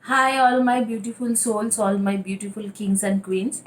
Hi all my beautiful souls, all my beautiful kings and queens.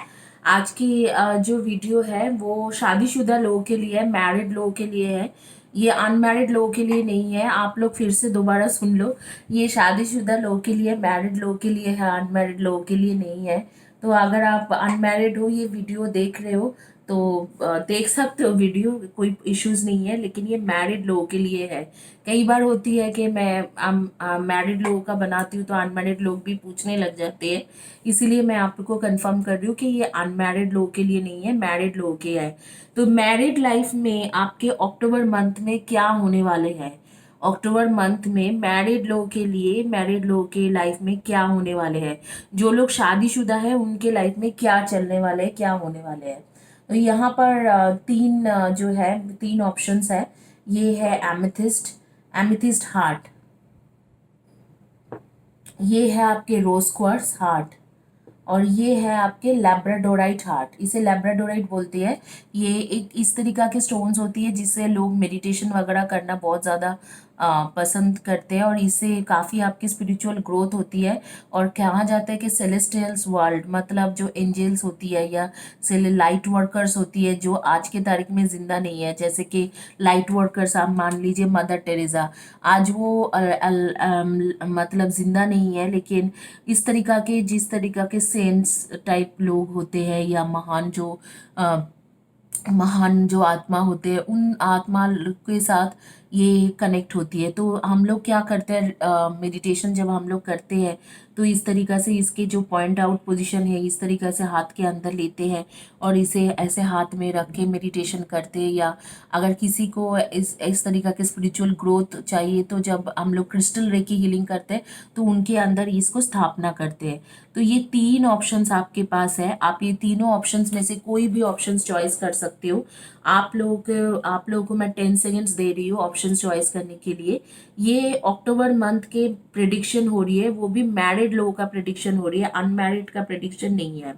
आज की जो video है वो शादीशुदा लोगों के लिए है, मैरिड लोगों के लिए है। ये अनमैरिड लोगों के लिए नहीं है। आप लोग फिर से दोबारा सुन लो। ये शादीशुदा लोगों के लिए, मैरिड लोगों के लिए है, अनमैरिड लोगों के लिए नहीं है। तो अगर आप अनमैरिड हो, ये वीडियो देख रहे हो तो देख सकते हो वीडियो, कोई इश्यूज नहीं है। लेकिन ये मैरिड लोगों के लिए है। कई बार होती है कि मैं मैरिड लोगों का बनाती हूँ तो अनमैरिड लोग भी पूछने लग जाते हैं। इसीलिए मैं आपको कंफर्म कर रही हूँ कि ये अनमैरिड लोगों के लिए नहीं है, मैरिड लोगों के है। तो मैरिड लाइफ में आपके अक्टूबर मंथ में क्या होने वाले हैं? अक्टूबर मंथ में मैरिड लोगों के लिए, मैरिड लोगों के लाइफ में क्या होने वाले हैं? जो लोग शादीशुदा है उनके लाइफ में क्या चलने वाले हैं, क्या होने वाले हैं? तो यहाँ पर तीन जो है, तीन ऑप्शंस है। ये है एमेथिस्ट, एमिथिस्ट हार्ट। ये है आपके रोज क्वार्ट्स हार्ट। और ये है आपके लैब्राडोराइट हार्ट। इसे लैब्राडोराइट बोलते हैं। ये एक इस तरीका के स्टोन्स होती है जिससे लोग मेडिटेशन वगैरह करना बहुत ज़्यादा पसंद करते हैं, और इससे काफ़ी आपकी स्पिरिचुअल ग्रोथ होती है। और कहा जाता है कि सेलेस्टियल्स वर्ल्ड, मतलब जो एंजल्स होती है या सेल लाइट वर्कर्स होती है जो आज के तारीख में जिंदा नहीं है, जैसे कि लाइट वर्कर्स आप मान लीजिए मदर टेरेसा। आज वो मतलब जिंदा नहीं है, लेकिन इस तरीका के, जिस तरीका के सेंट्स टाइप लोग होते हैं या महान जो आत्मा होते हैं, उन आत्मा के साथ ये कनेक्ट होती है। तो हम लोग क्या करते हैं, मेडिटेशन जब हम लोग करते हैं तो इस तरीका से इसके जो पॉइंट आउट पोजीशन है, इस तरीका से हाथ के अंदर लेते हैं और इसे ऐसे हाथ में रख के मेडिटेशन करते हैं। या अगर किसी को इस तरीका के स्पिरिचुअल ग्रोथ चाहिए तो जब हम लोग क्रिस्टल रे की हीलिंग करते हैं तो उनके अंदर इसको स्थापना करते हैं। तो ये तीन ऑप्शंस आपके पास है। आप ये तीनों ऑप्शंस में से कोई भी ऑप्शंस चॉइस कर सकते हो। आप लोगों को मैं 10 सेकेंड्स दे रही हूँ ऑप्शंस चॉइस करने के लिए। ये अक्टूबर मंथ के प्रिडिक्शन हो रही है, वो भी मैरिड लोगों का प्रिडिक्शन हो रही है, अनमैरिड का प्रिडिक्शन नहीं है।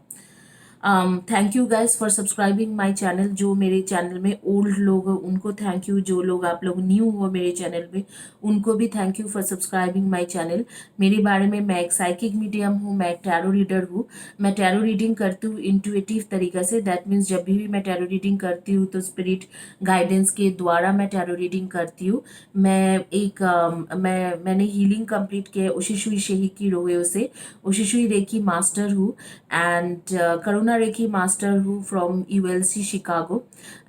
Thank you guys for subscribing my channel. जो मेरे चैनल में ओल्ड लोग हैं उनको थैंक यू, जो लोग आप लोग न्यू हो मेरे चैनल में उनको भी thank you for subscribing my channel. मेरे बारे में, मैं एक साइकिक मीडियम हूँ, मैं एक टैरो रीडर हूँ। मैं टैरो रीडिंग करती हूँ इंट्यूटिव तरीका से। दैट मीन्स जब भी मैं टैरो रीडिंग करती हूँ तो स्पिरिट गाइडेंस के द्वारा मैं टैरो रीडिंग करती हूँ। मैंने हीलिंग कंप्लीट किया है ओशिशुई शेही की रोए से। ओशिशुई रेकी मास्टर हूँ एंड करुणा रेकी मास्टर हूँ फ्रॉम यूएलसी शिकागो।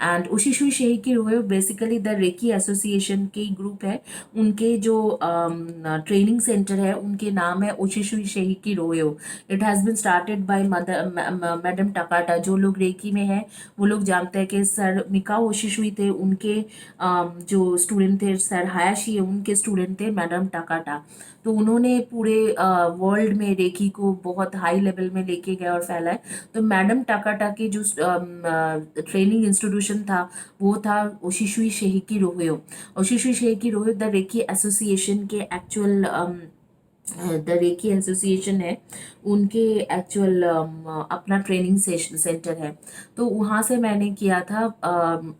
एंड ओशिशुई शेही की रोए बेसिकली द रेकी एसोसिएशन के ग्रुप है। उनके जो ट्रेनिंग सेंटर है उनके नाम है ओशिशुई शेही की रोयो। It has been started by madam Takata. जो लोग रेकी में है वो लोग जानते हैं कि सर मिका ओशिशुई थे, उनके जो स्टूडेंट थे सर हायाशी है, उनके स्टूडेंट थे मैडम टकाटा। तो उन्होंने पूरे वर्ल्ड में रेकी को बहुत हाई लेवल में लेके गए और फैलाए। तो मैडम टाकाटा के जो ट्रेनिंग इंस्टीट्यूशन था वो था ओशिशुई शेहिकी रोहयो। ओशिशुई शेहिकी रोहयो द रेकी एसोसिएशन के एक्चुअल, द रेकी एसोसिएशन है, उनके एक्चुअल अपना ट्रेनिंग सेंटर है। तो वहाँ से मैंने किया था।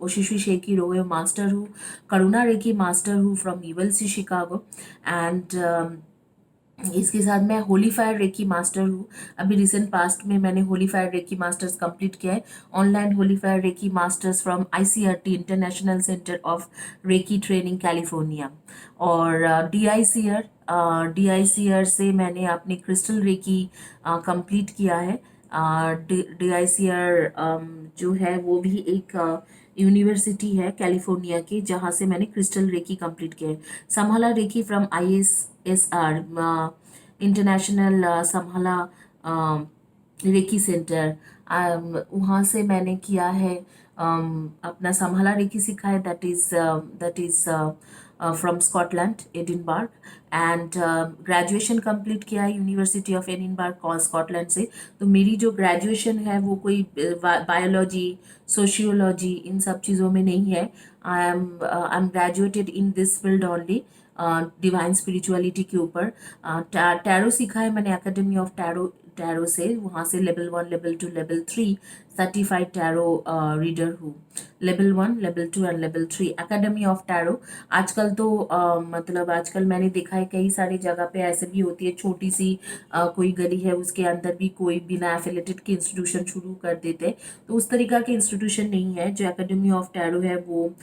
ओशिशुई शेकी रोहयो मास्टर हूँ, करुणा रेकी मास्टर हूँ फ्रॉम यूएलसी शिकागो। एंड इसके साथ मैं होली फायर रेकी मास्टर हूँ। अभी रिसेंट पास्ट में मैंने holy fire reiki masters complete किया है। Online holy fire reiki masters from ICRT, international centre of reiki training California. और डीआईसीआर से मैंने अपनी क्रिस्टल रेकी कंप्लीट किया है। डीआईसीआर जो है वो भी एक यूनिवर्सिटी है कैलिफोर्निया की, जहाँ से मैंने क्रिस्टल रेकी कंप्लीट किया है। समहाला रेकी फ्रॉम ISSR, इंटरनेशनल समहाला रेकी सेंटर। वहाँ से मैंने किया है, अपना समहाला रेकी सीखा है। That is from Scotland, Edinburgh. And graduation complete किया है यूनिवर्सिटी ऑफ एडिनबर्ग स्कॉटलैंड से। तो मेरी जो ग्रेजुएशन है वो कोई बायोलॉजी, सोशियोलॉजी इन सब चीज़ों में नहीं है। I am graduated in this field only, divine spirituality के ऊपर। टैरो सीखा है मैंने एकेडमी ऑफ टैरो टैरो से, वहाँ से level 1, level 2, level 3 certified tarot reader हूँ। Level 1, level 2 and level 3 academy of tarot. आजकल तो मतलब आजकल मैंने देखा है कई सारी जगह पे ऐसे भी होती है, छोटी सी कोई गली है उसके अंदर भी कोई बिना एफिलेटेड के इंस्टीट्यूशन शुरू कर देते हैं। तो उस तरीका के इंस्टीट्यूशन नहीं है। जो एकेडमी ऑफ टैरो है वो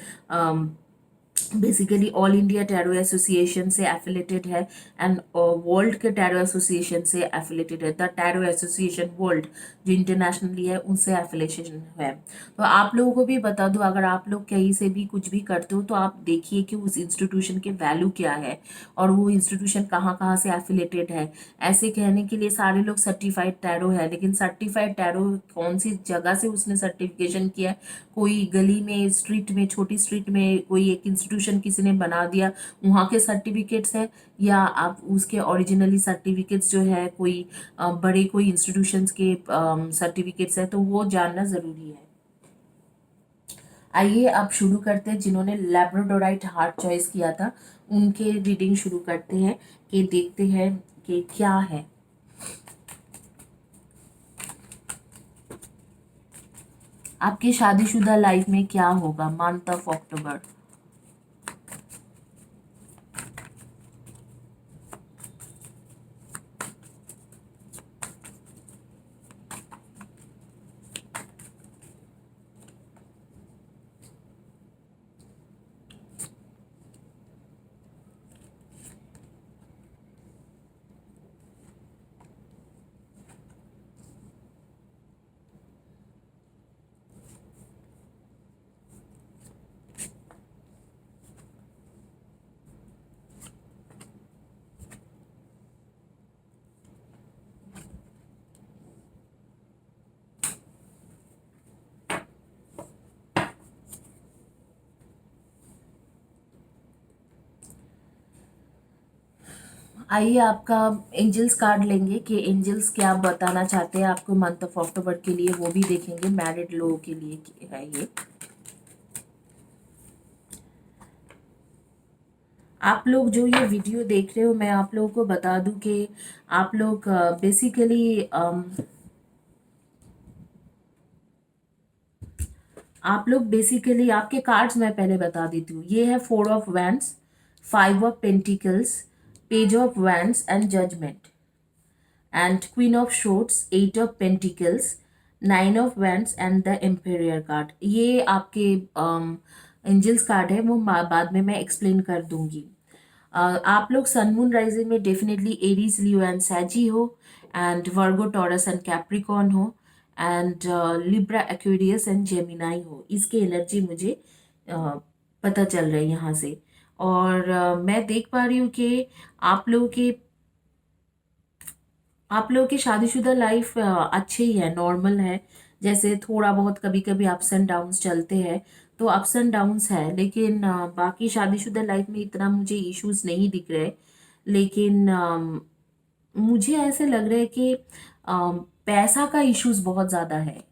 basically all India tarot association से एफिलेटेड है एंड वर्ल्ड के टैरो एसोसिएशन से एफिलेटेड है। द टैरो एसोसिएशन वर्ल्ड जो इंटरनेशनली है उनसे एफिलेशन है। तो आप लोगों को भी बता दूं, अगर आप लोग कहीं से भी कुछ भी करते हो तो आप देखिए कि उस इंस्टीट्यूशन के वैल्यू क्या है और वो इंस्टीट्यूशन कहाँ कहाँ से एफिलेटेड है। ऐसे कहने के लिए सारे लोग सर्टिफाइड टैरो है, लेकिन सर्टिफाइड टैरो कौन सी जगह से उसने सर्टिफिकेशन किया है, कोई गली में, स्ट्रीट में, छोटी स्ट्रीट में कोई एक इंस्टीट्यूशन किसी ने बना दिया, वहाँ के सर्टिफिकेट्स है, या आप उसके ओरिजिनली सर्टिफिकेट्स जो है कोई बड़े कोई इंस्टीट्यूशंस के सर्टिफिकेट्स है, तो वो जानना ज़रूरी है। आइए अब शुरू करते हैं। जिन्होंने लैब्राडोराइट हार्ट चॉइस किया था उनके रीडिंग शुरू करते हैं कि देखते हैं कि क्या है। आपकी शादीशुदा लाइफ में क्या होगा मंथ ऑफ अक्टूबर। आइए आपका एंजल्स कार्ड लेंगे कि एंजल्स क्या बताना चाहते हैं आपको मंथ ऑफ अक्टूबर के लिए, वो भी देखेंगे। मैरिड लोगों के लिए है ये। आप लोग जो ये वीडियो देख रहे हो, मैं आप लोगों को बता दूं कि आप लोग बेसिकली आपके कार्ड्स मैं पहले बता देती हूँ। ये है 4 of wands, 5 of pentacles, page of wands and judgement, and queen of swords, 8 of pentacles, 9 of wands and the emperor card. ये आपके एंजल्स कार्ड है, वो बाद में मैं एक्सप्लेन कर दूंगी। आप लोग सन मून राइजिंग में definitely Aries, Leo and Sagi हो, and Virgo, Taurus and Capricorn हो, and Libra, Aquarius and Gemini हो। इसकी एनर्जी मुझे पता चल रहा है यहाँ से। और मैं देख पा रही हूँ कि आप लोगों की शादीशुदा लाइफ अच्छी ही है, नॉर्मल है। जैसे थोड़ा बहुत कभी कभी अप्स एंड डाउन्स चलते हैं, तो अप्स एंड डाउन्स है, लेकिन बाकी शादीशुदा लाइफ में इतना मुझे इश्यूज नहीं दिख रहे। लेकिन मुझे ऐसे लग रहा है कि पैसा का इश्यूज बहुत ज़्यादा है,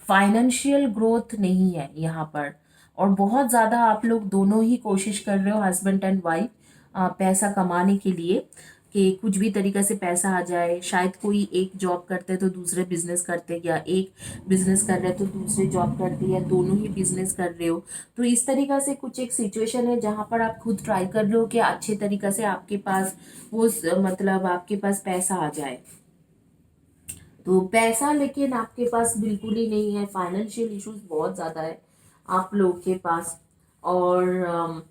फाइनेंशियल ग्रोथ नहीं है यहाँ पर। और बहुत ज़्यादा आप लोग दोनों ही कोशिश कर रहे हो, हस्बैंड एंड वाइफ, पैसा कमाने के लिए, कि कुछ भी तरीके से पैसा आ जाए। शायद कोई एक जॉब करते तो दूसरे बिजनेस करते, या एक बिजनेस कर रहे तो दूसरे जॉब करते, या दोनों ही बिजनेस कर रहे हो। तो इस तरीका से कुछ एक सिचुएशन है जहाँ पर आप खुद ट्राई कर रहे हो कि अच्छे तरीके से आपके पास मतलब आपके पास पैसा आ जाए। तो पैसा लेकिन आपके पास बिल्कुल ही नहीं है, फाइनेंशियल इश्यूज बहुत ज़्यादा है आप लोग के पास। और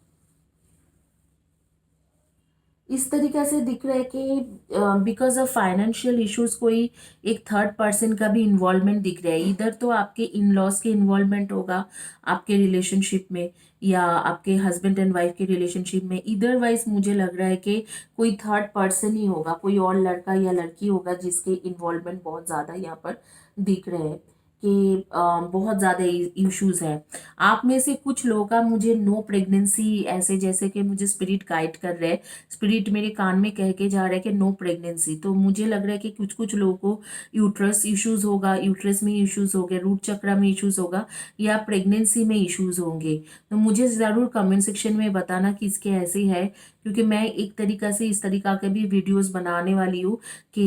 इस तरीके से दिख रहा है कि बिकॉज ऑफ फाइनेंशियल इश्यूज कोई एक थर्ड पर्सन का भी इन्वॉल्वमेंट दिख रहा है। इधर तो आपके इन लॉज के इन्वॉल्वमेंट होगा आपके रिलेशनशिप में, या आपके हस्बैंड एंड वाइफ के रिलेशनशिप में। इधरवाइज मुझे लग रहा है कि कोई थर्ड पर्सन ही होगा, कोई और लड़का या लड़की होगा जिसके इन्वॉल्वमेंट बहुत ज़्यादा यहाँ पर दिख रहे हैं कि बहुत ज़्यादा इश्यूज है। आप में से कुछ लोगों का मुझे नो प्रेगनेंसी, ऐसे जैसे कि मुझे स्पिरिट गाइड कर रहे हैं, स्पिरिट मेरे कान में कह के जा रहा है कि नो प्रेगनेंसी। तो मुझे लग रहा है कि कुछ कुछ लोगों को यूट्रस इश्यूज होगा, यूट्रस में इश्यूज हो गए, रूट चक्रा में इश्यूज होगा, या प्रेगनेंसी में इश्यूज होंगे। तो मुझे ज़रूर कमेंट सेक्शन में बताना कि इसके ऐसे है, क्योंकि मैं एक तरीका से इस तरीका के भी वीडियोस बनाने वाली हूँ कि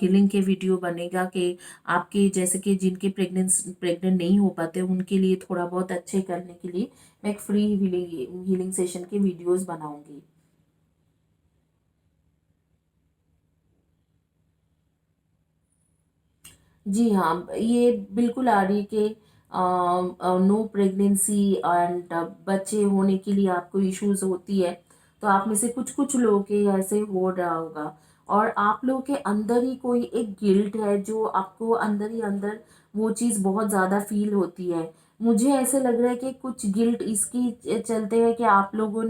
हीलिंग के वीडियो बनेगा कि आपके जैसे कि जिनके प्रेग्नेंट नहीं हो पाते उनके लिए थोड़ा बहुत अच्छे करने के लिए मैं एक फ्री हीलिंग सेशन के वीडियोस बनाऊंगी। जी हाँ, ये बिल्कुल आ रही है कि नो प्रेगनेंसी एंड बच्चे होने के लिए आपको इश्यूज होती है। तो आप में से कुछ कुछ लोगों के ऐसे हो रहा होगा और आप लोगों के अंदर ही कोई एक गिल्ट है जो आपको अंदर ही अंदर वो चीज़ बहुत ज़्यादा फील होती है। मुझे ऐसे लग रहा है कि कुछ गिल्ट इसकी चलते हैं कि आप लोगों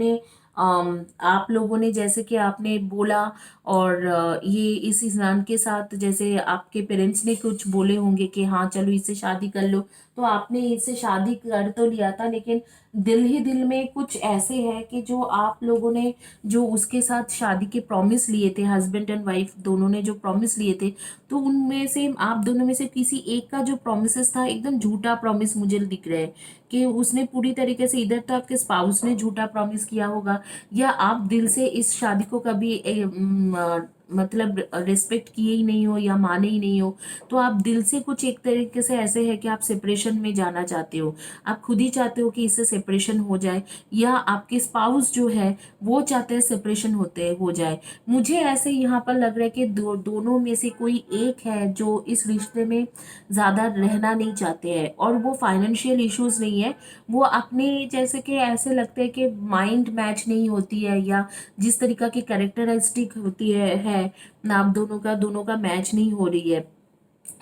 ने जैसे कि आपने बोला और ये इस इंसान के साथ जैसे आपके पेरेंट्स ने कुछ बोले होंगे कि हाँ चलो इससे शादी कर लो, तो आपने इससे शादी कर तो लिया था, लेकिन दिल ही दिल में कुछ ऐसे है कि जो आप लोगों ने जो उसके साथ शादी के प्रॉमिस लिए थे, हस्बैंड एंड वाइफ दोनों ने जो प्रॉमिस लिए थे, तो उनमें से आप दोनों में से किसी एक का जो प्रॉमिसेस था एकदम झूठा प्रॉमिस मुझे दिख रहा है कि उसने पूरी तरीके से इधर तो आपके स्पाउस ने झूठा प्रॉमिस किया होगा या आप दिल से इस शादी को कभी मतलब रिस्पेक्ट किए ही नहीं हो या माने ही नहीं हो। तो आप दिल से कुछ एक तरीके से ऐसे है कि आप सेपरेशन में जाना चाहते हो, आप खुद ही चाहते हो कि इससे सेपरेशन हो जाए या आपके स्पाउस जो है वो चाहते हैं सेपरेशन होते हो जाए। मुझे ऐसे यहाँ पर लग रहा है कि दोनों में से कोई एक है जो इस रिश्ते में ज़्यादा रहना नहीं चाहते हैं और वो फाइनेंशियल इश्यूज नहीं है, वो अपने जैसे कि ऐसे लगते हैं कि माइंड मैच नहीं होती है या जिस तरीका की कैरेक्टरिस्टिक होती है ना आप दोनों का मैच नहीं हो रही है।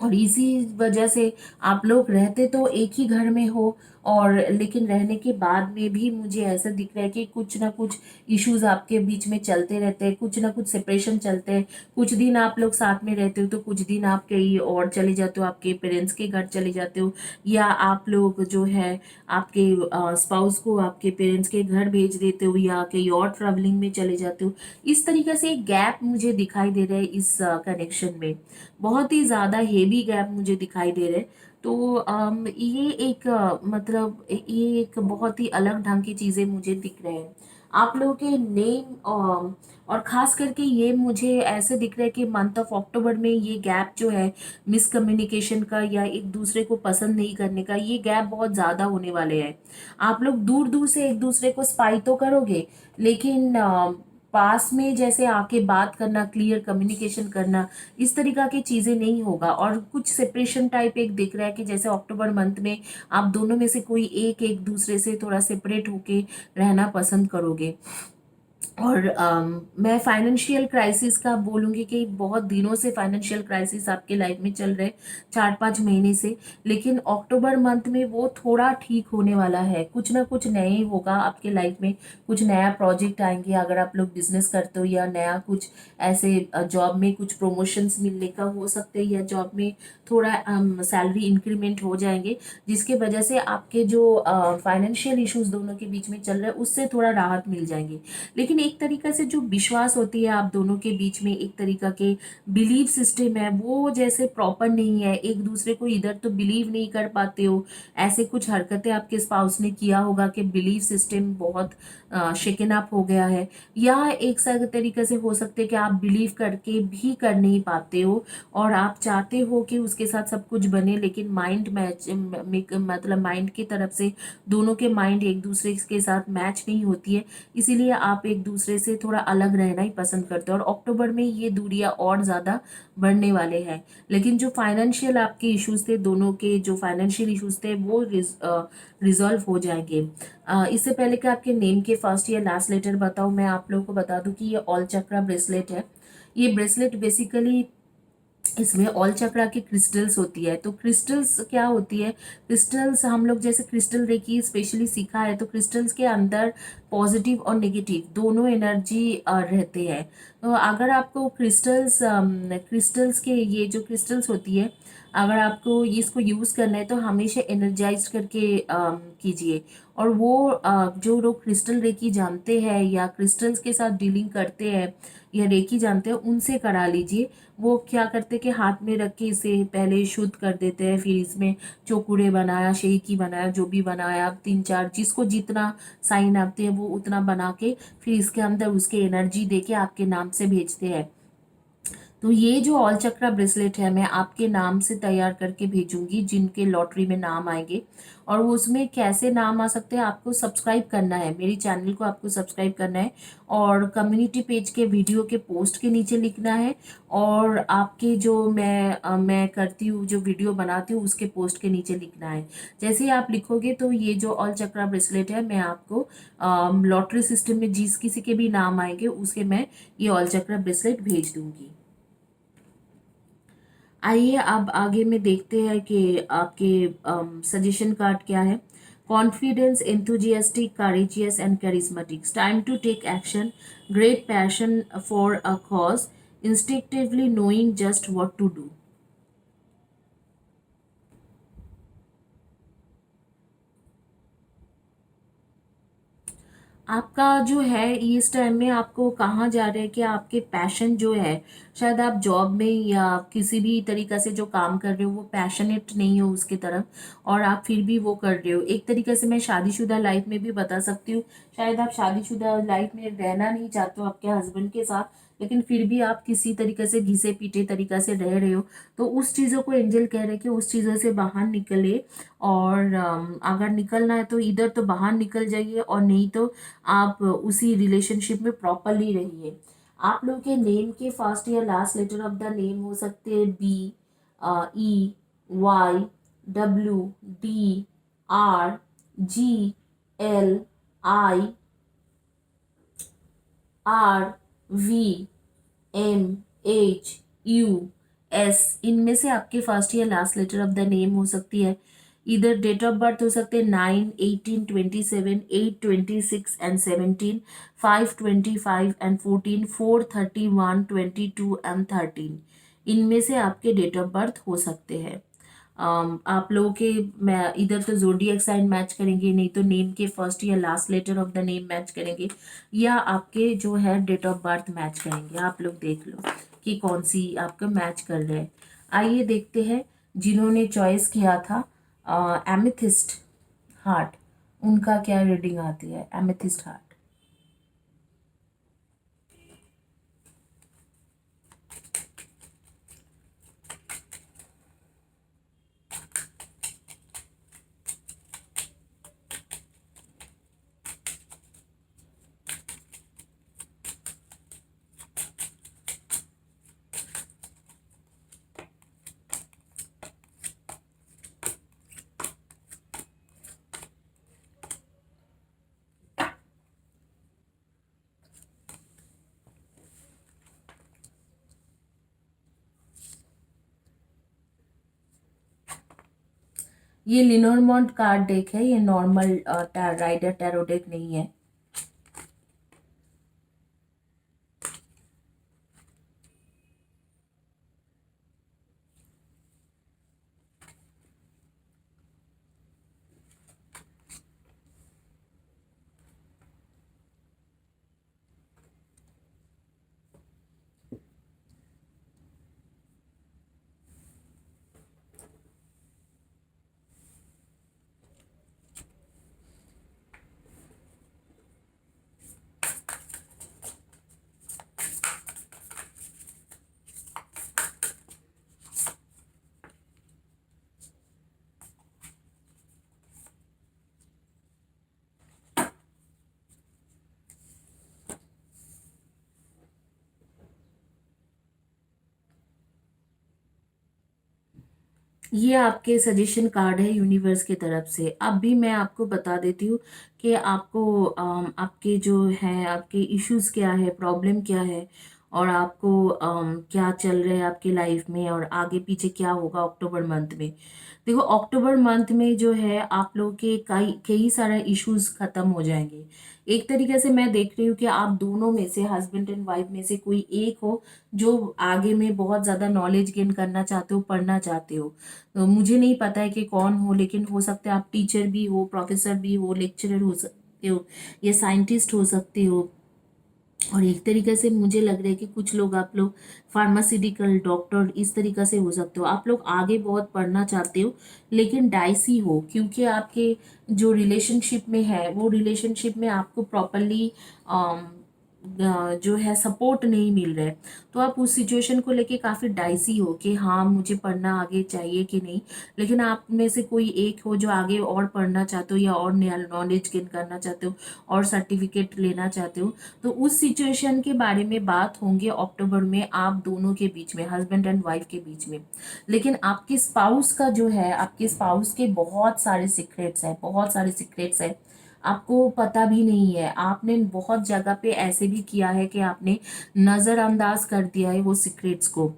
और इसी वजह से आप लोग रहते तो एक ही घर में हो और लेकिन रहने के बाद में भी मुझे ऐसा दिख रहा है कि कुछ ना कुछ इश्यूज आपके बीच में चलते रहते हैं, कुछ ना कुछ सेपरेशन चलते हैं। कुछ दिन आप लोग साथ में रहते हो तो कुछ दिन आप कहीं और चले जाते हो, आपके पेरेंट्स के घर चले जाते हो या आप लोग जो है आपके स्पाउस को आपके पेरेंट्स के घर भेज देते हो या कहीं और ट्रैवलिंग में चले जाते हो। इस तरीके से एक गैप मुझे दिखाई दे रहा है इस कनेक्शन में, बहुत ही ज़्यादा हेवी गैप मुझे दिखाई दे रहे। तो ये एक मतलब ये एक बहुत ही अलग ढंग की चीज़ें मुझे दिख रहे हैं आप लोगों के नेम। और ख़ास करके ये मुझे ऐसे दिख रहा है कि मंथ ऑफ अक्टूबर में ये गैप जो है मिसकम्युनिकेशन का या एक दूसरे को पसंद नहीं करने का, ये गैप बहुत ज़्यादा होने वाले हैं। आप लोग दूर दूर से एक दूसरे को स्पाई तो करोगे, लेकिन पास में जैसे आके बात करना, क्लियर कम्युनिकेशन करना, इस तरीका की चीज़ें नहीं होगा। और कुछ सेपरेशन टाइप एक दिख रहा है कि जैसे अक्टूबर मंथ में आप दोनों में से कोई एक एक दूसरे से थोड़ा सेपरेट होके रहना पसंद करोगे। और मैं फाइनेंशियल क्राइसिस का बोलूँगी कि बहुत दिनों से फाइनेंशियल क्राइसिस आपके लाइफ में चल रहे, 4-5 महीने से, लेकिन अक्टूबर मंथ में वो थोड़ा ठीक होने वाला है। कुछ ना कुछ नए होगा आपके लाइफ में, कुछ नया प्रोजेक्ट आएंगे अगर आप लोग बिजनेस करते हो या नया कुछ ऐसे जॉब में कुछ प्रमोशंस मिलने का हो सकते हैं या जॉब में थोड़ा सैलरी इंक्रीमेंट हो जाएंगे, जिसके वजह से आपके जो फाइनेंशियल इश्यूज दोनों के बीच में चल रहे हैं उससे थोड़ा राहत मिल जाएंगी। लेकिन एक तरीका से जो विश्वास होती है आप दोनों के बीच में, एक तरीका के बिलीव सिस्टम है वो जैसे प्रॉपर नहीं है, एक दूसरे को इधर तो बिलीव नहीं कर पाते हो। ऐसे कुछ हरकतें आपके स्पाउस ने किया होगा कि बिलीव सिस्टम बहुत शेकन अप हो गया है, या एक तरीके से हो सकते हैं कि आप बिलीव करके भी कर नहीं पाते हो और आप चाहते हो कि उसके साथ सब कुछ बने, लेकिन माइंड मैच मतलब माइंड की तरफ से दोनों के माइंड एक दूसरे के साथ मैच नहीं होती है, इसीलिए आप एक दूसरे से थोड़ा अलग रहना ही पसंद करते हो और अक्टूबर में ये दूरियां और ज़्यादा बढ़ने वाले हैं। लेकिन जो फाइनेंशियल आपके इश्यूज थे, दोनों के जो फाइनेंशियल इश्यूज थे वो रिजॉल्व हो जाएंगे। इससे पहले कि आपके नेम के फर्स्ट या लास्ट लेटर बताऊं, मैं आप लोगों को बता दूं कि ये ऑल चक्रा ब्रेसलेट है। ये ब्रेसलेट बेसिकली इसमें ऑल चक्रा की क्रिस्टल्स होती है। तो क्रिस्टल्स क्या होती है, क्रिस्टल्स हम लोग जैसे क्रिस्टल रेकी स्पेशली सीखा है, तो क्रिस्टल्स के अंदर पॉजिटिव और नेगेटिव दोनों एनर्जी रहते हैं। तो अगर आपको क्रिस्टल्स के ये जो क्रिस्टल्स होती है, अगर आपको इसको यूज़ करना है तो हमेशा एनर्जाइज करके कीजिए। और वो जो लोग क्रिस्टल रेकी जानते हैं या क्रिस्टल्स के साथ डीलिंग करते हैं या रेकी जानते हैं उनसे करा लीजिए। वो क्या करते हैं कि हाथ में रख के इसे पहले शुद्ध कर देते हैं, फिर इसमें चोकुड़े बनाया, शेकी बनाया, जो भी बनाया, 3-4 जिसको जितना साइन आते हैं वो उतना बना के फिर इसके अंदर उसके एनर्जी दे के आपके नाम से भेजते हैं। तो ये जो ऑल चक्रा ब्रेसलेट है मैं आपके नाम से तैयार करके भेजूंगी, जिनके लॉटरी में नाम आएंगे। और वो उसमें कैसे नाम आ सकते हैं, आपको सब्सक्राइब करना है, मेरी चैनल को आपको सब्सक्राइब करना है और कम्युनिटी पेज के वीडियो के पोस्ट के नीचे लिखना है। और आपके जो मैं करती हूँ, जो वीडियो बनाती हूँ उसके पोस्ट के नीचे लिखना है। जैसे ही आप लिखोगे तो ये जो ऑल चक्रा ब्रेसलेट है मैं आपको लॉटरी सिस्टम में जिस किसी के भी नाम आएंगे उसके मैं ये ऑल चक्रा ब्रेसलेट भेज दूंगी। आइए अब आगे में देखते हैं कि आपके सजेशन कार्ड क्या है। Confidence, enthusiastic, courageous and charismatic, time to take action, great passion for a cause, instinctively knowing just what to do। आपका जो है इस टाइम में आपको कहाँ जा रहे हैं कि आपके पैशन जो है, शायद आप जॉब में या किसी भी तरीका से जो काम कर रहे हो वो पैशनेट नहीं हो उसकी तरफ, और आप फिर भी वो कर रहे हो। एक तरीके से मैं शादीशुदा लाइफ में भी बता सकती हूँ, शायद आप शादीशुदा लाइफ में रहना नहीं चाहते हो आपके हस्बैंड के साथ, लेकिन फिर भी आप किसी तरीके से घिसे पीटे तरीका से रह रहे हो। तो उस चीज़ों को एंजल कह रहे हैं कि उस चीज़ों से बाहर निकले। और अगर निकलना है तो इधर तो बाहर निकल जाइए, और नहीं तो आप उसी रिलेशनशिप में प्रॉपरली रहिए। आप लोग के नेम के फर्स्ट या last letter of the name हो सकते हैं B, E, Y, W, D, R, G, L, I, R, V, M, H, U, S. इनमें से आपके फर्स्ट या last letter of the name हो सकती है। इधर डेट ऑफ बर्थ हो सकते हैं 9, 18, 27, 8, 26 एंड 17, 5, 25 एंड 14, 4, 31, 22 एंड 13। इनमें से आपके डेट ऑफ बर्थ हो सकते हैं। आप लोगों के मैं इधर तो जोडियक साइन मैच करेंगे, नहीं तो नेम के फर्स्ट या last letter of the name match करेंगे, या आपके जो है डेट ऑफ बर्थ मैच करेंगे। आप लोग देख लो कि कौन सी आपका मैच कर रहे हैं। आइए देखते हैं जिन्होंने चॉइस किया था एमेथिस्ट हार्ट, उनका क्या रीडिंग आती है। एमेथिस्ट हार्ट, ये लिनोरमॉन्ट कार्ड डेक है, ये नॉर्मल राइडर टैरो डेक नहीं है। ये आपके सजेशन कार्ड है यूनिवर्स की तरफ से। अब भी मैं आपको बता देती हूँ कि आपको आपके जो है आपके इश्यूज क्या है, प्रॉब्लम क्या है, और आपको क्या चल रहा है आपके लाइफ में, और आगे पीछे क्या होगा अक्टूबर मंथ में। देखो अक्टूबर मंथ में जो है आप लोगों के कई कई सारे इश्यूज खत्म हो जाएंगे। एक तरीके से मैं देख रही हूँ कि आप दोनों में से, हस्बैंड एंड वाइफ में से कोई एक हो जो आगे में बहुत ज़्यादा नॉलेज गेन करना चाहते हो, पढ़ना चाहते हो। तो मुझे नहीं पता है कि कौन हो, लेकिन हो सकता है आप टीचर भी हो, प्रोफेसर भी हो, लेक्चरर हो सकते हो, या साइंटिस्ट हो सकते हो, और एक तरीके से मुझे लग रहा है कि कुछ लोग, आप लोग फार्मास्यूटिकल डॉक्टर इस तरीके से हो सकते हो, आप लोग आगे बहुत पढ़ना चाहते हो लेकिन डाइसी हो, क्योंकि आपके जो रिलेशनशिप में है वो रिलेशनशिप में आपको प्रॉपरली जो है सपोर्ट नहीं मिल रहा है। तो आप उस सिचुएशन को लेके काफ़ी डाइसी हो कि हाँ मुझे पढ़ना आगे चाहिए कि नहीं, लेकिन आप में से कोई एक हो जो आगे और पढ़ना चाहते हो या और नॉलेज गेन करना चाहते हो और सर्टिफिकेट लेना चाहते हो। तो उस सिचुएशन के बारे में बात होंगे अक्टूबर में आप दोनों के बीच में, हस्बैंड एंड वाइफ के बीच में। लेकिन आपके स्पाउस का जो है, आपके स्पाउस के बहुत सारे सीक्रेट्स हैं, बहुत सारे सीक्रेट्स हैं, आपको पता भी नहीं है। आपने बहुत जगह पे ऐसे भी किया है कि आपने नज़रअंदाज कर दिया है वो सीक्रेट्स को,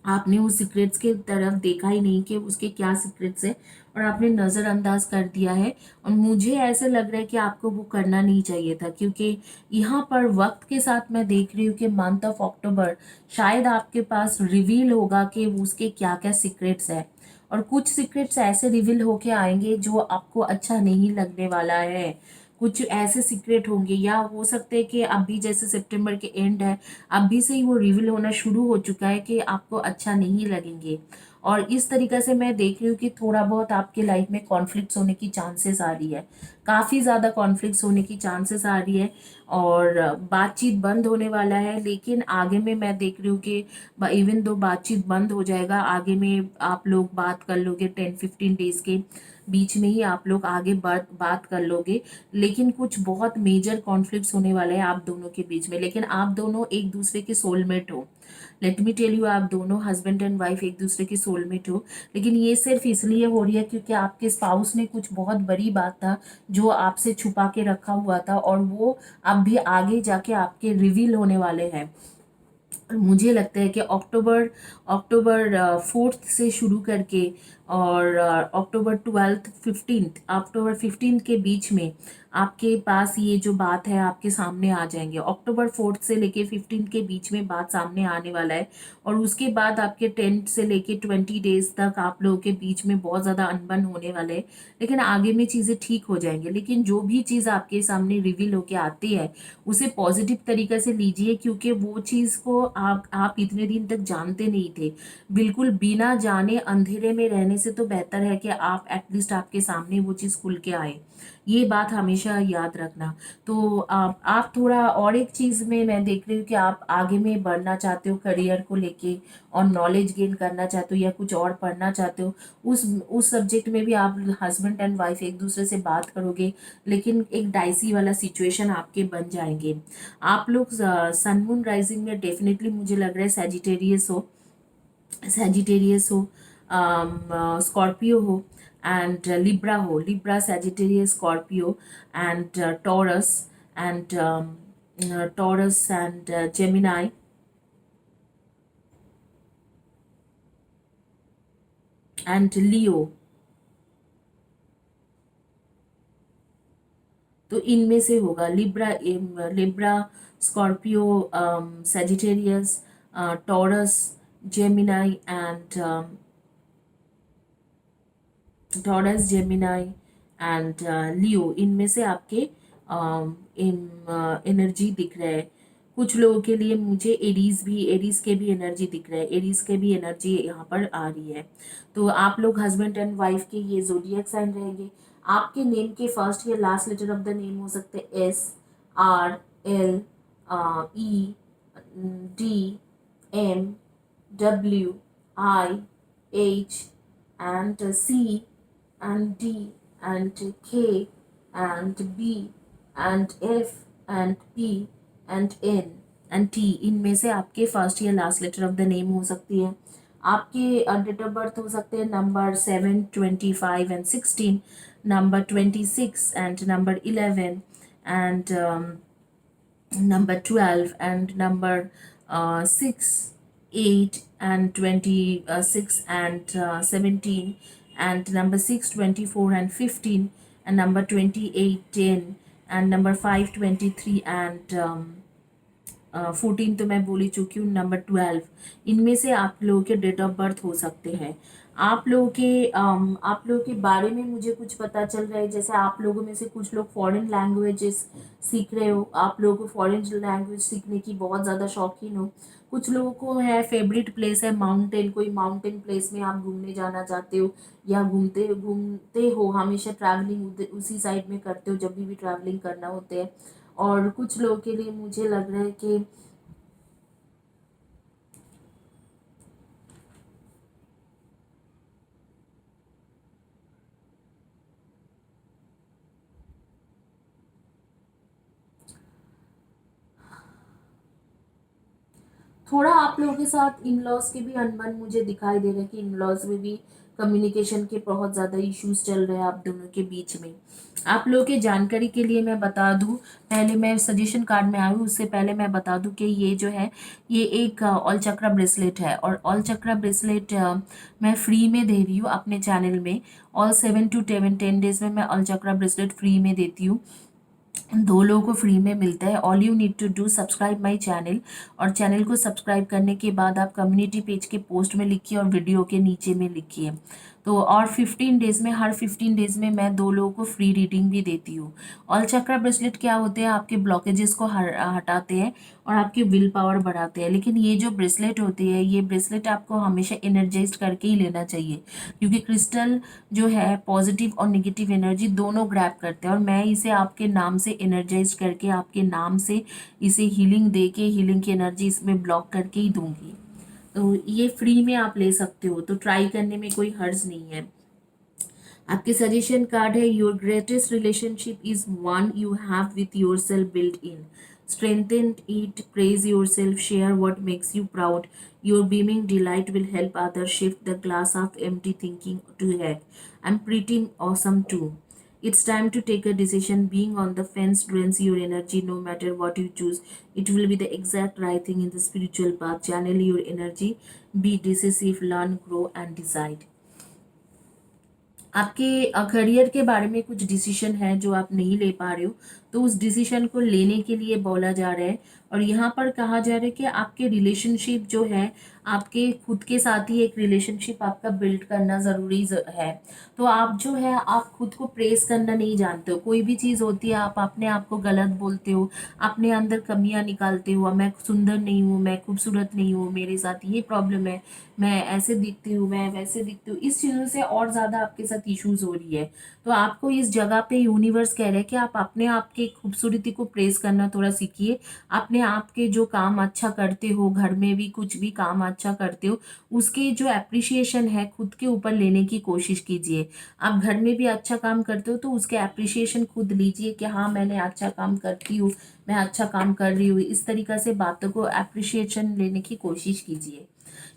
आपने उस सीक्रेट्स के तरफ देखा ही नहीं कि उसके क्या सीक्रेट्स है, और आपने नज़रअंदाज कर दिया है। और मुझे ऐसे लग रहा है कि आपको वो करना नहीं चाहिए था, क्योंकि यहाँ पर वक्त के साथ मैं देख रही हूँ कि मंथ ऑफ अक्टूबर शायद आपके पास रिवील होगा कि उसके क्या क्या सीक्रेट्स है, और कुछ सीक्रेट्स ऐसे रिवील होके आएंगे जो आपको अच्छा नहीं लगने वाला है। कुछ ऐसे सीक्रेट होंगे, या हो सकते हैं कि अभी जैसे सितंबर के एंड है, अभी से ही वो रिवील होना शुरू हो चुका है कि आपको अच्छा नहीं लगेंगे। और इस तरीके से मैं देख रही हूँ कि थोड़ा बहुत आपके लाइफ में कॉन्फ्लिक्ट्स होने की चांसेस आ रही है, काफ़ी ज़्यादा कॉन्फ्लिक्ट्स होने की चांसेस आ रही है, और बातचीत बंद होने वाला है। लेकिन आगे में मैं देख रही हूँ कि इवन दो बातचीत बंद हो जाएगा, आगे में आप लोग बात कर लोगे 10-15 डेज के बीच में ही आप लोग आगे बात कर लोगे। लेकिन कुछ बहुत मेजर कॉन्फ्लिक्ट्स होने वाले हैं आप दोनों के बीच में, लेकिन आप दोनों एक दूसरे के सोलमेट हो। लेट मी टेल यू, आप दोनों हस्बैंड एंड वाइफ एक दूसरे के सोलमेट हो। लेकिन ये सिर्फ इसलिए हो रही है क्योंकि आपके स्पाउस ने कुछ बहुत बड़ी बात था जो आपसे छुपा के रखा हुआ था, और वो अब भी आगे जाके आपके रिवील होने वाले हैं। मुझे लगता है कि अक्टूबर अक्टूबर 4th से शुरू करके और अक्टूबर 12th 15th, अक्टूबर 15th के बीच में आपके पास ये जो बात है आपके सामने आ जाएंगे। अक्टूबर 4th से लेके 15th के बीच में बात सामने आने वाला है, और उसके बाद आपके 10 से लेके 20 डेज तक आप लोगों के बीच में बहुत ज़्यादा अनबन होने वाले हैं। लेकिन आगे में चीज़ें ठीक हो जाएंगी। लेकिन जो भी चीज़ आपके सामने रिवील होके आती है उसे पॉजिटिव तरीके से लीजिए, क्योंकि वो चीज़ को आप इतने दिन तक जानते नहीं थे। बिल्कुल बिना जाने अंधेरे में रहने से तो बेहतर है कि आप एटलीस्ट आपके सामने वो चीज़ खुल के आए। ये बात हमेशा याद रखना। तो आप थोड़ा और एक चीज़ में मैं देख रही हूँ कि आप आगे में बढ़ना चाहते हो करियर को लेके, और नॉलेज गेन करना चाहते हो या कुछ और पढ़ना चाहते हो। उस सब्जेक्ट में भी आप हस्बैंड एंड वाइफ एक दूसरे से बात करोगे, लेकिन एक डाइसी वाला सिचुएशन आपके बन जाएंगे। आप लोग सन मून राइजिंग में डेफिनेटली मुझे लग रहा है सैजिटेरियस हो, स्कॉर्पियो हो, एंड लिब्रा हो, Libra Sagittarius Scorpio and Taurus, and Taurus and Gemini and Leo. तो इनमें से होगा Libra, Libra, Scorpio, Sagittarius, Taurus, Gemini and Taurus, Gemini and Leo. इनमें से आपके एनर्जी दिख रहा है। कुछ लोगों के लिए मुझे एरीज के भी एनर्जी दिख रहा है, एरीज के भी एनर्जी यहाँ पर आ रही है। तो आप लोग हस्बैंड एंड वाइफ के ये जोडियक साइन रहेंगे। आपके नेम के फर्स्ट या last letter of the name हो सकते हैं SRLEDMWIH and C and D and K and B and F and P and N and T। इनमें से आपके फर्स्ट या last letter of the name हो सकती है। आपके डेट ऑफ बर्थ हो सकते हैं number 7, 25 and 16, number 26 and number 11, and number 12 and number 6, 8 and 26 and 17, and number 6, 24 and 15, and number 28, 10, and number 5, 23 and 14 तो मैं बोल ही चुकी हूँ, नंबर 12। इनमें से आप लोगों के डेट ऑफ बर्थ हो सकते हैं। आप लोगों के बारे में मुझे कुछ पता चल रहा है, जैसे आप लोगों में से कुछ लोग फॉरेन लैंग्वेजेस सीख रहे हो, आप लोगों को फॉरेन लैंग्वेज सीखने की बहुत ज़्यादा शौकीन हो। कुछ लोगों को है फेवरेट प्लेस है माउंटेन, कोई माउंटेन प्लेस में आप घूमने जाना चाहते हो, या घूमते घूमते हो हमेशा, ट्रैवलिंग उसी साइड में करते हो जब भी ट्रैवलिंग करना होते हैं। और कुछ लोगों के लिए मुझे लग रहा है कि थोड़ा आप लोगों के साथ इन लॉज के भी अनबन मुझे दिखाई दे रहा है, कि इन लॉज में भी कम्युनिकेशन के बहुत ज़्यादा इश्यूज चल रहे हैं आप दोनों के बीच में। आप लोगों के जानकारी के लिए मैं बता दूं, पहले मैं सजेशन कार्ड में आई हूँ, उससे पहले मैं बता दूं कि ये जो है ये एक ऑल चक्रा ब्रेसलेट है, और ऑल चक्रा ब्रेसलेट मैं फ्री में दे रही हूँ अपने चैनल में। ऑल 7 to 10 डेज में मैं ऑल चक्रा ब्रेसलेट फ्री में देती हूँ, 2 लोगों को फ्री में मिलता है। All you need to do subscribe my channel, और चैनल को सब्सक्राइब करने के बाद आप कम्युनिटी पेज के पोस्ट में लिखिए और वीडियो के नीचे में लिखिए। तो और 15 डेज में, हर 15 डेज में मैं 2 लोगों को फ्री रीडिंग भी देती हूँ। ऑल चक्रा ब्रेसलेट क्या होते हैं, आपके ब्लॉकेजेस को हटाते हैं और आपकी विल पावर बढ़ाते हैं। लेकिन ये जो ब्रेसलेट होती है, ये ब्रेसलेट आपको हमेशा एनर्जाइज करके ही लेना चाहिए, क्योंकि क्रिस्टल जो है पॉजिटिव और नेगेटिव एनर्जी दोनों ग्रैब करते हैं, और मैं इसे आपके नाम से एनर्जाइज करके, आपके नाम से इसे हीलिंग दे के, हीलिंग की एनर्जी इसमें ब्लॉक करके ही दूंगी। तो ये फ्री में आप ले सकते हो, तो ट्राई करने में कोई हर्ज नहीं है। आपके सजेशन कार्ड है, your greatest relationship is one you have with your self built in, strengthen it, praise yourself, share what makes you proud, your beaming delight will help others shift the glass of empty thinking to head. I'm pretty awesome too. It's time to take a decision. Being on the fence drains your energy. No matter what you choose, it will be the exact right thing in the spiritual path. Channel your energy, be decisive, learn, grow and decide. आपके career के बारे में कुछ decision है जो आप नहीं ले पा रहे हो, तो उस डिसीजन को लेने के लिए बोला जा रहा है। और यहाँ पर कहा जा रहा है कि आपके रिलेशनशिप जो है, आपके खुद के साथ ही एक रिलेशनशिप आपका बिल्ड करना ज़रूरी है। तो आप जो है, आप खुद को प्रेस करना नहीं जानते हो, कोई भी चीज़ होती है आप अपने आप को गलत बोलते हो, अपने अंदर कमियां निकालते हो, मैं सुंदर नहीं हूँ, मैं खूबसूरत नहीं हूँ, मेरे साथ ये प्रॉब्लम है, मैं ऐसे दिखती हूँ, मैं वैसे दिखती हूँ, इस चीज़ों से और ज़्यादा आपके साथ इश्यूज हो रही है। तो आपको इस जगह पे यूनिवर्स कह रहा है कि आप अपने आप की खूबसूरती को प्रेस करना थोड़ा सीखिए। अपने आप के जो काम अच्छा करते हो, घर में भी कुछ भी काम अच्छा करते हो, उसके जो एप्रिसिएशन है खुद के ऊपर लेने की कोशिश कीजिए। आप घर में भी अच्छा काम करते हो तो उसके एप्रिसिएशन खुद लीजिए कि हाँ मैंने अच्छा काम करती हूँ, मैं अच्छा काम कर रही हूँ, इस तरीक़ा से बातों को एप्रिसिएशन लेने की कोशिश कीजिए।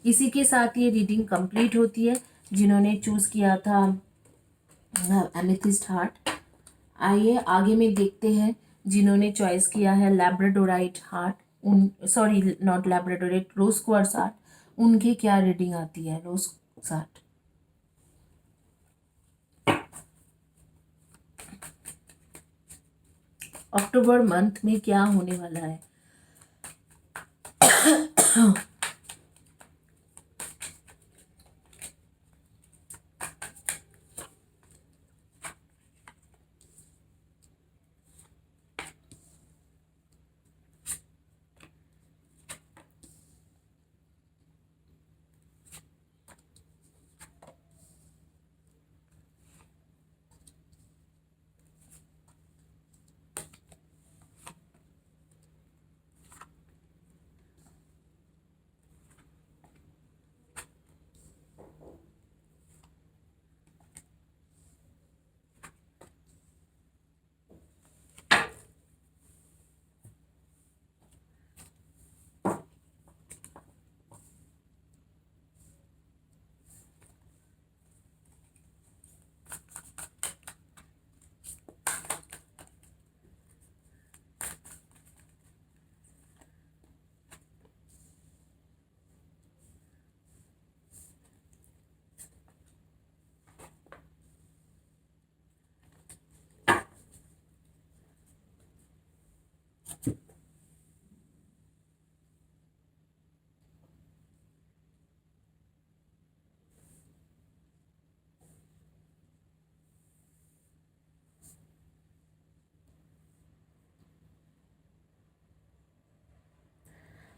इसी के साथ ये रीडिंग कंप्लीट होती है। जिन्होंने चूज़ किया था एमेथिस्ट हार्ट, आइए आगे में देखते हैं। जिन्होंने चॉइस किया है लैब्राडोराइट हार्ट, उन sorry not labradorite, rose quartz heart, उनकी क्या रीडिंग आती है। रोज हार्ट, अक्टूबर मंथ में क्या होने वाला है।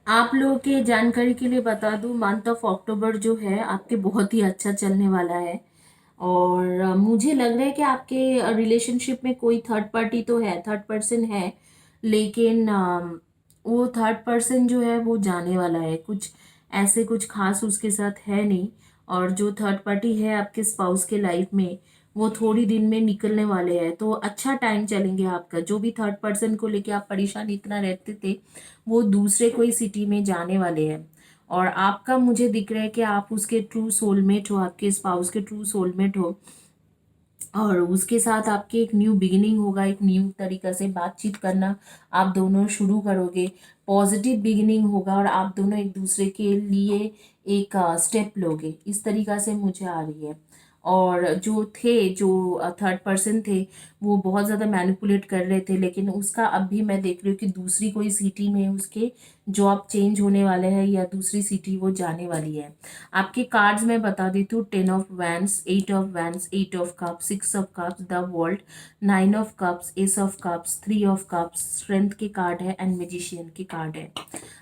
आप लोगों के जानकारी के लिए बता दूं, मंथ ऑफ अक्टूबर जो है आपके बहुत ही अच्छा चलने वाला है। और मुझे लग रहा है कि आपके रिलेशनशिप में कोई थर्ड पार्टी तो है, थर्ड पर्सन है, लेकिन वो थर्ड पर्सन जो है वो जाने वाला है। कुछ ऐसे कुछ खास उसके साथ है नहीं। और जो थर्ड पार्टी है आपके स्पाउस के लाइफ में, वो थोड़ी दिन में निकलने वाले हैं। तो अच्छा टाइम चलेंगे आपका। जो भी थर्ड पर्सन को लेके आप परेशान इतना रहते थे, वो दूसरे कोई सिटी में जाने वाले हैं। और आपका मुझे दिख रहा है कि आप उसके ट्रू सोलमेट हो, आपके स्पाउस के ट्रू सोलमेट हो। और उसके साथ आपके एक न्यू बिगिनिंग होगा, एक न्यू तरीका से बातचीत करना आप दोनों शुरू करोगे। पॉजिटिव बिगिनिंग होगा और आप दोनों एक दूसरे के लिए एक स्टेप लोगे, इस तरीका से मुझे आ रही है। और जो थे, जो थर्ड पर्सन थे, वो बहुत ज़्यादा मैनिपुलेट कर रहे थे, लेकिन उसका अब भी मैं देख रही हूँ कि दूसरी कोई सिटी में उसके जॉब चेंज होने वाले हैं या दूसरी सिटी वो जाने वाली है। आपके कार्ड्स मैं बता देती हूँ, 10 of vents, 8 of vents, 8 of cups, 6 of cups, the world, 9 of cups, S of cups, 3 of cups, strength के कार्ड है एंड मैजिशियन के कार्ड है।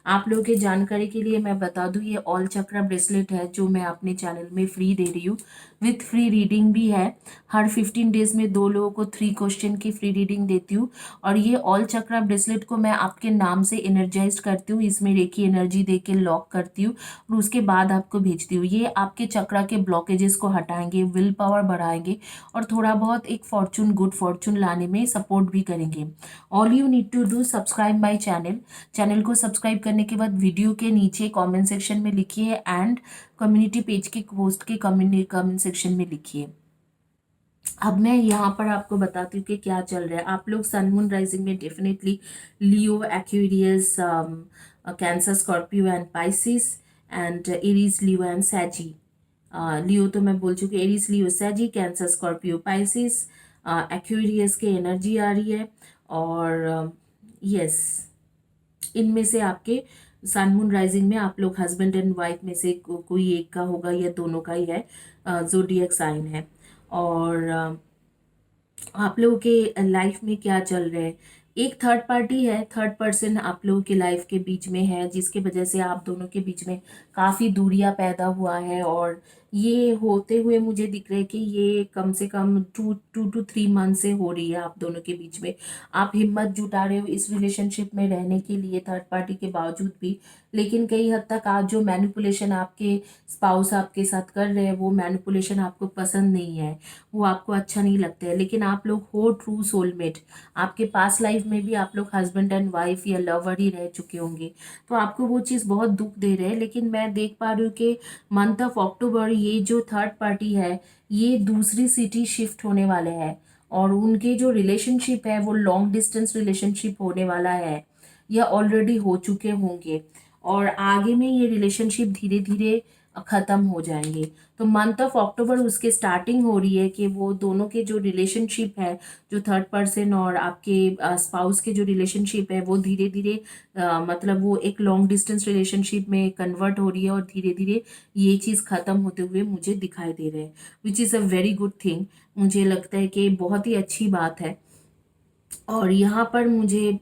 आप लोगों की जानकारी के लिए मैं बता दूं, ये ऑल चक्रा ब्रेसलेट है जो मैं अपने चैनल में फ्री दे रही हूँ, विथ फ्री रीडिंग भी है। हर 15 डेज में 2 लोगों को 3 क्वेश्चन की फ्री रीडिंग देती हूँ। और ये ऑल चक्रा ब्रेसलेट को मैं आपके नाम से एनर्जाइज करती हूँ, इसमें रेकी एनर्जी दे के लॉक करती हूँ और उसके बाद आपको भेजती हूँ। ये आपके चक्रा के ब्लॉकेजेस को हटाएंगे, विल पावर बढ़ाएंगे और थोड़ा बहुत एक फॉर्चून, गुड फॉर्चून लाने में सपोर्ट भी करेंगे। All you need to do, subscribe my channel. Channel को सब्सक्राइब करने के बाद वीडियो के नीचे कमेंट सेक्शन में लिखिए एंड कम्युनिटी पेज के पोस्ट के कमेंट सेक्शन में लिखिए। अब मैं यहाँ पर आपको बताती हूँ कि क्या चल रहा है। आप लोग सन मून राइजिंग में definitely Leo, Aquarius, Cancer, Scorpio and Pisces and Aries, Leo and Sagi. Leo तो मैं बोल चुकी, Aries, Leo, Sagi, Cancer, Scorpio, Pisces, Aquarius के एनर्जी आ रही है। और यस, इनमें से आपके सन मून राइजिंग में आप लोग हस्बैंड एंड वाइफ में से कोई एक का होगा या दोनों का ही है, जोडियक साइन है। और आप लोगों के लाइफ में क्या चल रहा है, एक थर्ड पार्टी है, थर्ड पर्सन आप लोगों के लाइफ के बीच में है, जिसके वजह से आप दोनों के बीच में काफ़ी दूरियां पैदा हुआ है। और ये होते हुए मुझे दिख रहा है कि ये कम से कम 2 to 3 मंथ से हो रही है आप दोनों के बीच में। आप हिम्मत जुटा रहे हो इस रिलेशनशिप में रहने के लिए थर्ड पार्टी के बावजूद भी, लेकिन कई हद तक आज जो मैनिपुलेशन आपके स्पाउस आपके साथ कर रहे हैं, वो मैनिपुलेशन आपको पसंद नहीं है, वो आपको अच्छा नहीं लगता है। लेकिन आप लोग हो ट्रू सोलमेट। आपके पास लाइफ में भी आप लोग हस्बैंड एंड वाइफ या लवर ही रह चुके होंगे, तो आपको वो चीज़ बहुत दुख दे रहे हैं। लेकिन मैं देख पा रही हूँ कि मंथ ऑफ अक्टूबर ये जो थर्ड पार्टी है, ये दूसरी सिटी शिफ्ट होने वाले हैं। और उनके जो रिलेशनशिप है वो लॉन्ग डिस्टेंस रिलेशनशिप होने वाला है, या ऑलरेडी हो चुके होंगे। और आगे में ये रिलेशनशिप धीरे धीरे खत्म हो जाएंगे। तो मंथ ऑफ अक्टूबर उसके स्टार्टिंग हो रही है कि वो दोनों के जो रिलेशनशिप है, जो थर्ड पर्सन और आपके स्पाउस के जो रिलेशनशिप है, वो धीरे धीरे मतलब वो एक लॉन्ग डिस्टेंस रिलेशनशिप में कन्वर्ट हो रही है और धीरे धीरे ये चीज़ खत्म होते हुए मुझे दिखाई दे रहे हैं, which is a very good thing. मुझे लगता है कि बहुत ही अच्छी बात है। और यहाँ पर मुझे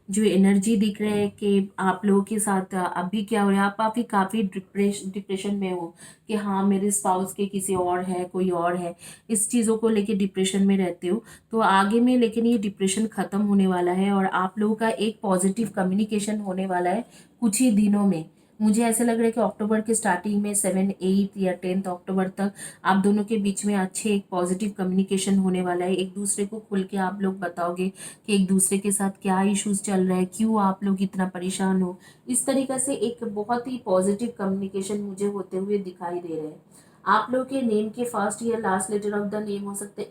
जो एनर्जी दिख रहा है कि आप लोगों के साथ अभी क्या हो रहा है, आप काफ़ी डिप्रेशन में हो कि हाँ मेरे स्पाउस के किसी और है, कोई और है, इस चीज़ों को लेके डिप्रेशन में रहते हो। तो आगे में लेकिन ये डिप्रेशन ख़त्म होने वाला है और आप लोगों का एक पॉजिटिव कम्युनिकेशन होने वाला है कुछ ही दिनों में। मुझे ऐसा लग रहा है कि अक्टूबर के स्टार्टिंग में 7, 8 या 10 अक्टूबर तक आप दोनों के बीच में अच्छे एक पॉजिटिव कम्युनिकेशन होने वाला है। एक दूसरे को खुल के आप लोग बताओगे कि एक दूसरे के साथ क्या इश्यूज चल रहा है, क्यों आप लोग इतना परेशान हो। इस तरीके से एक बहुत ही पॉजिटिव कम्युनिकेशन मुझे होते हुए दिखाई दे रहे हैं। आप लोग के नेम के फर्स्ट या last letter of the name हो सकते हैं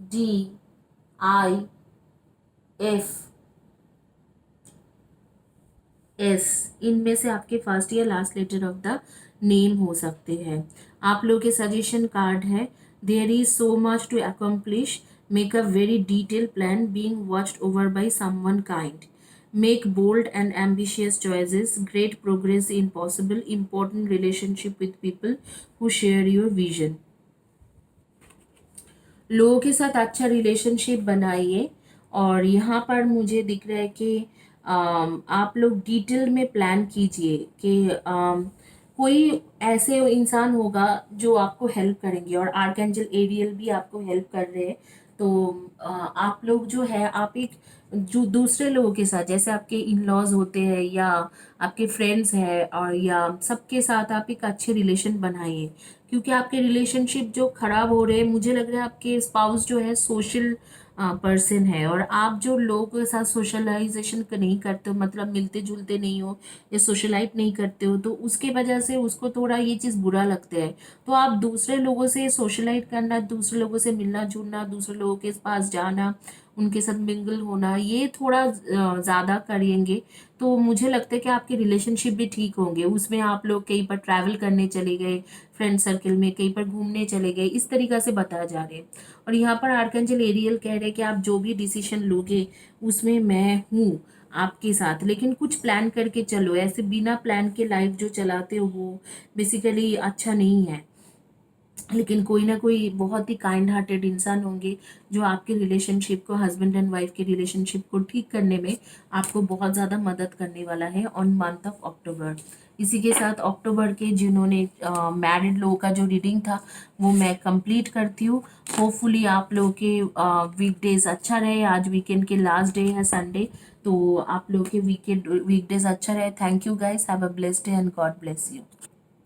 AYWH, एस। इनमें से आपके फर्स्ट या last letter of the name हो सकते हैं। आप लोग के सजेशन कार्ड है, there is so much to accomplish, make a very detail plan, being watched over by someone kind, make bold and ambitious choices, great progress in possible, important relationship with people who share your vision। लोगों के साथ अच्छा relationship बनाइए। और यहाँ पर मुझे दिख रहा है कि आप लोग डिटेल में प्लान कीजिए कि कोई ऐसे इंसान होगा जो आपको हेल्प करेंगे, और आर्कएंजल एरियल भी आपको हेल्प कर रहे हैं। तो आप लोग जो है, आप एक जो दूसरे लोगों के साथ, जैसे आपके इन लॉज होते हैं या आपके फ्रेंड्स हैं, और या सबके साथ आप एक अच्छे रिलेशन बनाइए। क्योंकि आपके रिलेशनशिप जो खराब हो रहे हैं, मुझे लग रहा है आपके स्पाउस जो है सोशल पर्सन है, और आप जो लोगों के साथ सोशलाइजेशन नहीं करते हो, मतलब मिलते जुलते नहीं हो या सोशलाइट नहीं करते हो, तो उसके वजह से उसको थोड़ा ये चीज़ बुरा लगता है। तो आप दूसरे लोगों से सोशलाइट करना, दूसरे लोगों से मिलना जुलना, दूसरे लोगों के पास जाना, उनके साथ मिंगल होना, ये थोड़ा ज़्यादा करेंगे तो मुझे लगता है कि आपके रिलेशनशिप भी ठीक होंगे। उसमें आप लोग कहीं पर ट्रैवल करने चले गए, फ्रेंड सर्कल में कहीं पर घूमने चले गए, इस तरीक़ा से बताया जा रहे हैं। और यहाँ पर आर्कएंजल एरियल कह रहे हैं कि आप जो भी डिसीजन लोगे उसमें मैं हूँ आपके साथ, लेकिन कुछ प्लान करके चलो। ऐसे बिना प्लान के लाइफ जो चलाते हो वो बेसिकली अच्छा नहीं है। लेकिन कोई ना कोई बहुत ही काइंड हार्टेड इंसान होंगे जो आपके रिलेशनशिप को, हस्बैंड एंड वाइफ के रिलेशनशिप को ठीक करने में आपको बहुत ज़्यादा मदद करने वाला है ऑन मंथ ऑफ अक्टूबर। इसी के साथ अक्टूबर के जिन्होंने मैरिड लोगों का जो रीडिंग था वो मैं कंप्लीट करती हूँ। होपफुली आप लोगों के वीकडेज अच्छा रहे। आज वीकेंड के लास्ट डे है संडे, तो आप लोगों के वीकेंड वीकडेज अच्छा रहे। Thank you guys, have a blessed day and God bless you.